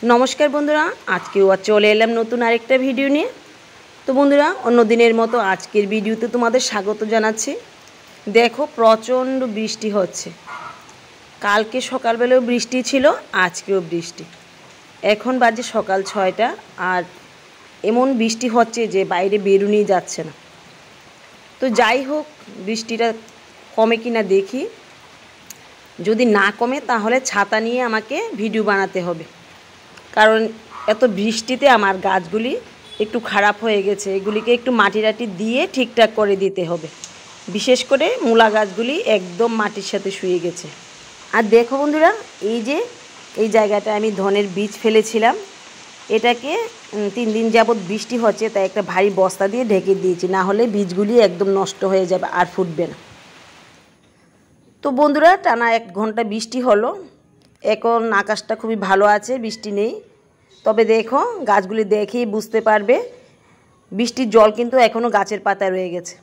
नमस्कार बंधुरा आज के चले एलाम नतून आरेकटा भिडियो निये। तो बंधुरा अन्य दिनेर मतो आजकेर भिडियोते तोमादेर स्वागत जानाच्छि। देखो प्रचंड बृष्टि होच्छे, कालके सकाल बेलाओ बृष्टि छिलो, आजकेओ बृष्टि। एखन बाजे सकाल 6टा और एमन बृष्टि होच्छे जे बाइरे बेरोनोई जाच्छे ना। तो जाई होक बृष्टिटा कमे किना देखी, यदि ना कमे ताहले छाता निये आमाके भिडियो बानाते होबे, कारण एत बृष्टिते आमार गाछगुली एकटू खराब हो गेछे, एगुलिके एकटू माटी टाटी दिए ठीकठाक करे दिते होबे। विशेष करे मूला गाछगुली एकदम माटिर साथे शुये गेछे। आर देखो बंधुरा এই যে এই জায়গাটা আমি ধনের বীজ ফেলেছিলাম, এটাকে 3 দিন যাবত বৃষ্টি হচ্ছে তাই একটা ভারী বস্তা দিয়ে ঢেকে দিয়েছি, না হলে বীজগুলি একদম নষ্ট হয়ে যাবে আর ফুটবে না। তো বন্ধুরা টানা 1 ঘন্টা বৃষ্টি হলো, এখন আকাশটা খুবই ভালো আছে, বৃষ্টি নেই। তবে দেখো গাছগুলি দেখেই বুঝতে পারবে বৃষ্টির জল কিন্তু এখনও গাছের পাতায় রয়ে গেছে।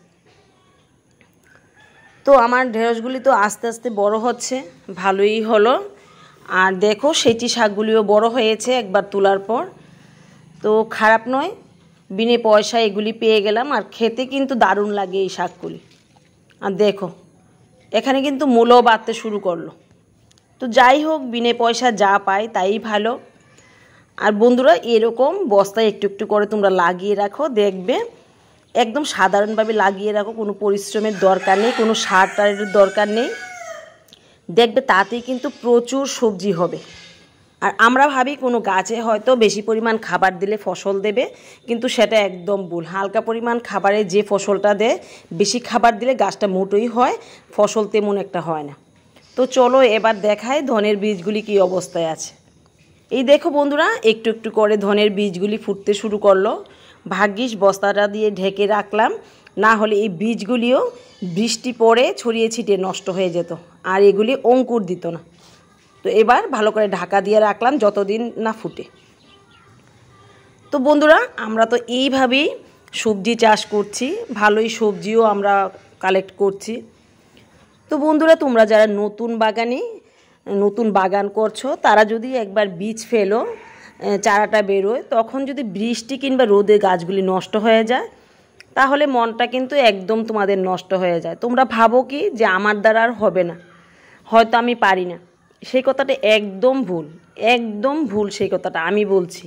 তো আমার ঢেঁড়সগুলি তো আস্তে আস্তে বড় হচ্ছে, ভালোই হলো। আর দেখো সেচি শাকগুলিও বড় হয়েছে একবার তোলার পর, তো খারাপ নয়, বিনে পয়সায় এগুলি পেয়ে গেলাম। আর খেতে কিন্তু দারুণ লাগে এই শাকগুলি। আর দেখো এখানে কিন্তু মূলও বাড়তে শুরু করলো। তো যাই হোক বিনে পয়সা যা পাই তাই ভালো। আর বন্ধুরা এরকম বস্তায় একটু একটু করে তোমরা লাগিয়ে রাখো, দেখবে একদম সাধারণভাবে লাগিয়ে রাখো, কোনো পরিশ্রমের দরকার নেই, কোনো সার টারের দরকার নেই, দেখবে তাতেই কিন্তু প্রচুর সবজি হবে। আর আমরা ভাবি কোনো গাছে হয়তো বেশি পরিমাণ খাবার দিলে ফসল দেবে, কিন্তু সেটা একদম ভুল। হালকা পরিমাণ খাবারে যে ফসলটা দেয়, বেশি খাবার দিলে গাছটা মোটোই হয়, ফসল তেমন একটা হয় না। তো চলো এবার দেখাই ধনের বীজগুলি কী অবস্থায় আছে। এই দেখো বন্ধুরা একটু একটু করে ধনের বীজগুলি ফুটতে শুরু করলো। ভাগ্যিস বস্তাটা দিয়ে ঢেকে রাখলাম, না হলে এই বীজগুলিও বৃষ্টি পড়ে ছড়িয়ে ছিটিয়ে নষ্ট হয়ে যেত আর এগুলি অঙ্কুর দিত না। তো এবার ভালো করে ঢাকা দিয়ে রাখলাম যতদিন না ফুটে। তো বন্ধুরা আমরা তো এইভাবেই সবজি চাষ করছি, ভালোই সবজিও আমরা কালেক্ট করছি। তো বন্ধুরা তোমরা যারা নতুন বাগান করছো তারা যদি একবার বীজ ফেলো, চারাটা বেরোয়, তখন যদি বৃষ্টি কিংবা রোদে গাছগুলি নষ্ট হয়ে যায় তাহলে মনটা কিন্তু একদম তোমাদের নষ্ট হয়ে যায়। তোমরা ভাবো কি যে আমার দ্বারা আর হবে না, হয়তো আমি পারি না। সেই কথাটা একদম ভুল, একদম ভুল সেই কথাটা আমি বলছি।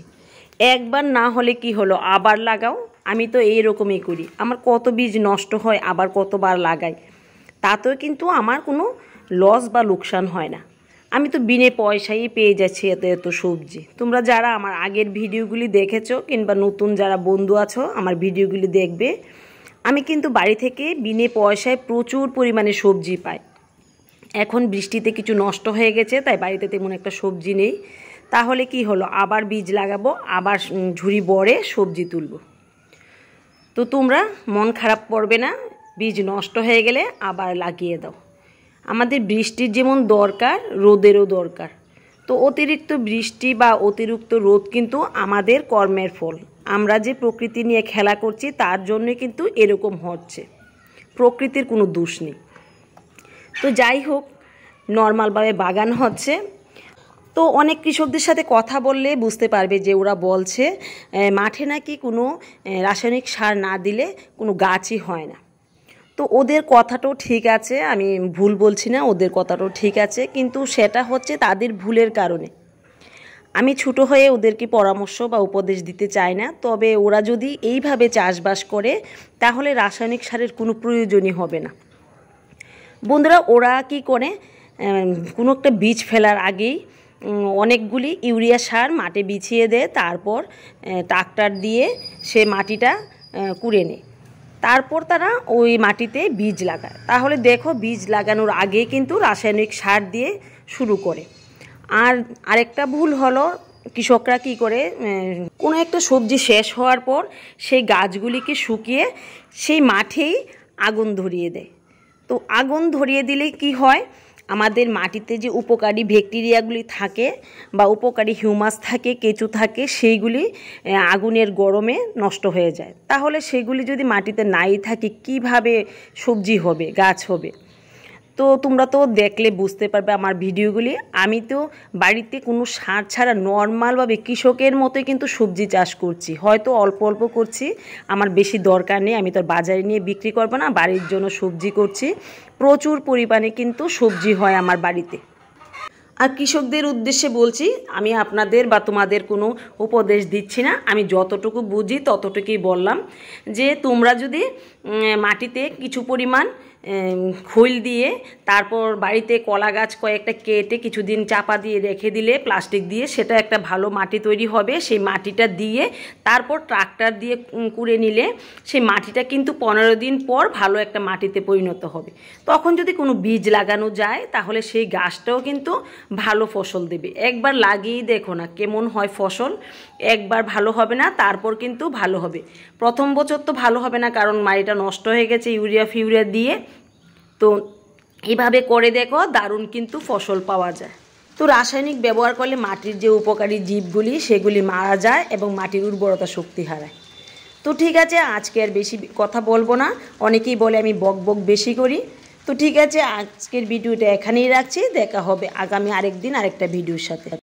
একবার না হলে কি হলো, আবার লাগাও। আমি তো এইরকমই করি, আমার কত বীজ নষ্ট হয় আবার কতবার লাগাই, তাতেও কিন্তু আমার কোনো লস বা লোকসান হয় না। আমি তো বিনে পয়সায় পেয়ে যাচ্ছি এত এত সবজি। তোমরা যারা আমার আগের ভিডিওগুলি দেখেছো কিংবা নতুন যারা বন্ধু আছো আমার ভিডিওগুলি দেখবে, আমি কিন্তু বাড়ি থেকে বিনে পয়সায় প্রচুর পরিমাণে সবজি পাই। এখন বৃষ্টিতে কিছু নষ্ট হয়ে গেছে তাই বাড়িতে তেমন একটা সবজি নেই, তাহলে কি হলো আবার বীজ লাগাবো, আবার ঝুড়ি ভরে সবজি তুলবো। তো তোমরা মন খারাপ করবে না, বীজ নষ্ট হয়ে গেলে আবার লাগিয়ে দাও। আমাদের বৃষ্টির যেমন দরকার রোদেরও দরকার। তো অতিরিক্ত বৃষ্টি বা অতিরিক্ত রোদ কিন্তু আমাদের কর্মের ফল। আমরা যে প্রকৃতি নিয়ে খেলা করছি তার জন্য কিন্তু এরকম হচ্ছে, প্রকৃতির কোনো দোষ নেই। তো যাই হোক নর্মালভাবে বাগান হচ্ছে। তো অনেক কৃষকদের সাথে কথা বললে বুঝতে পারবে যে ওরা বলছে মাঠে নাকি কোনো রাসায়নিক সার না দিলে কোনো গাছই হয় না। তো ওদের কথাটাও ঠিক আছে, আমি ভুল বলছি না, ওদের কথাটাও ঠিক আছে, কিন্তু সেটা হচ্ছে তাদের ভুলের কারণে। আমি ছোটো হয়ে ওদেরকে পরামর্শ বা উপদেশ দিতে চাই না, তবে ওরা যদি এইভাবে চাষবাস করে তাহলে রাসায়নিক সারের কোনো প্রয়োজনই হবে না। বন্ধুরা ওরা কি করে, কোনো একটা বীজ ফেলার আগেই অনেকগুলি ইউরিয়া সার মাঠে বিছিয়ে দেয়, তারপর ট্রাক্টর দিয়ে সে মাটিটা কুড়ে নেয়, তারপর তারা ওই মাটিতে বীজ লাগায়। তাহলে দেখো বীজ লাগানোর আগে কিন্তু রাসায়নিক সার দিয়ে শুরু করে। আর আরেকটা ভুল হলো কৃষকরা কি করে, কোনো একটা সবজি শেষ হওয়ার পর সেই গাছগুলিকে শুকিয়ে সেই মাঠেই আগুন ধরিয়ে দেয়। তো আগুন ধরিয়ে দিলে কি হয়, আমাদের মাটিতে যে উপকারী ব্যাকটেরিয়াগুলি থাকে বা উপকারী হিউমাস থাকে, কেঁচু থাকে, সেইগুলি আগুনের গরমে নষ্ট হয়ে যায়। তাহলে সেগুলি যদি মাটিতে নাই থাকে কিভাবে সবজি হবে, গাছ হবে। তো তোমরা তো দেখলে বুঝতে পারবে আমার ভিডিওগুলি। আমি তো বাড়িতে কোনো সার ছাড়া নর্মালভাবে কৃষকের মতোই কিন্তু সবজি চাষ করছি, হয়তো অল্প অল্প করছি, আমার বেশি দরকার নেই, আমি তো বাজারে নিয়ে বিক্রি করবো না, বাড়ির জন্য সবজি করছি। প্রচুর পরিমাণে কিন্তু সবজি হয় আমার বাড়িতে। আর কৃষকদের উদ্দেশ্যে বলছি, আমি আপনাদের বা তোমাদের কোনো উপদেশ দিচ্ছি না, আমি যতটুকু বুঝি ততটুকুই বললাম। যে তোমরা যদি মাটিতে কিছু পরিমাণ খৈল দিয়ে তারপর বাড়িতে কলা গাছ কয়েকটা কেটে কিছুদিন চাপা দিয়ে রেখে দিলে প্লাস্টিক দিয়ে, সেটা একটা ভালো মাটি তৈরি হবে। সেই মাটিটা দিয়ে তারপর ট্রাক্টর দিয়ে কুড়ে নিলে সেই মাটিটা কিন্তু 15 দিন পর ভালো একটা মাটিতে পরিণত হবে। তখন যদি কোনো বীজ লাগানো যায় তাহলে সেই গাছটাও কিন্তু ভালো ফসল দেবে। একবার লাগিয়েই দেখো না কেমন হয় ফসল। একবার ভালো হবে না, তারপর কিন্তু ভালো হবে। প্রথম বছর তো ভালো হবে না, কারণ মাটিটা নষ্ট হয়ে গেছে ইউরিয়া ফিউরিয়া দিয়ে। তো এইভাবে করে দেখো, দারুণ কিন্তু ফসল পাওয়া যায়। তো রাসায়নিক ব্যবহার করলে মাটির যে উপকারী জীবগুলি সেগুলি মারা যায় এবং মাটির উর্বরতা শক্তি হারায়। তো ঠিক আছে, আজকে আর বেশি কথা বলবো না। অনেকেই বলে আমি বক বক বেশি করি। তো ঠিক আছে, আজকের ভিডিওটা এখানেই রাখছি। দেখা হবে আগামী আরেকদিন আরেকটা ভিডিওর সাথে।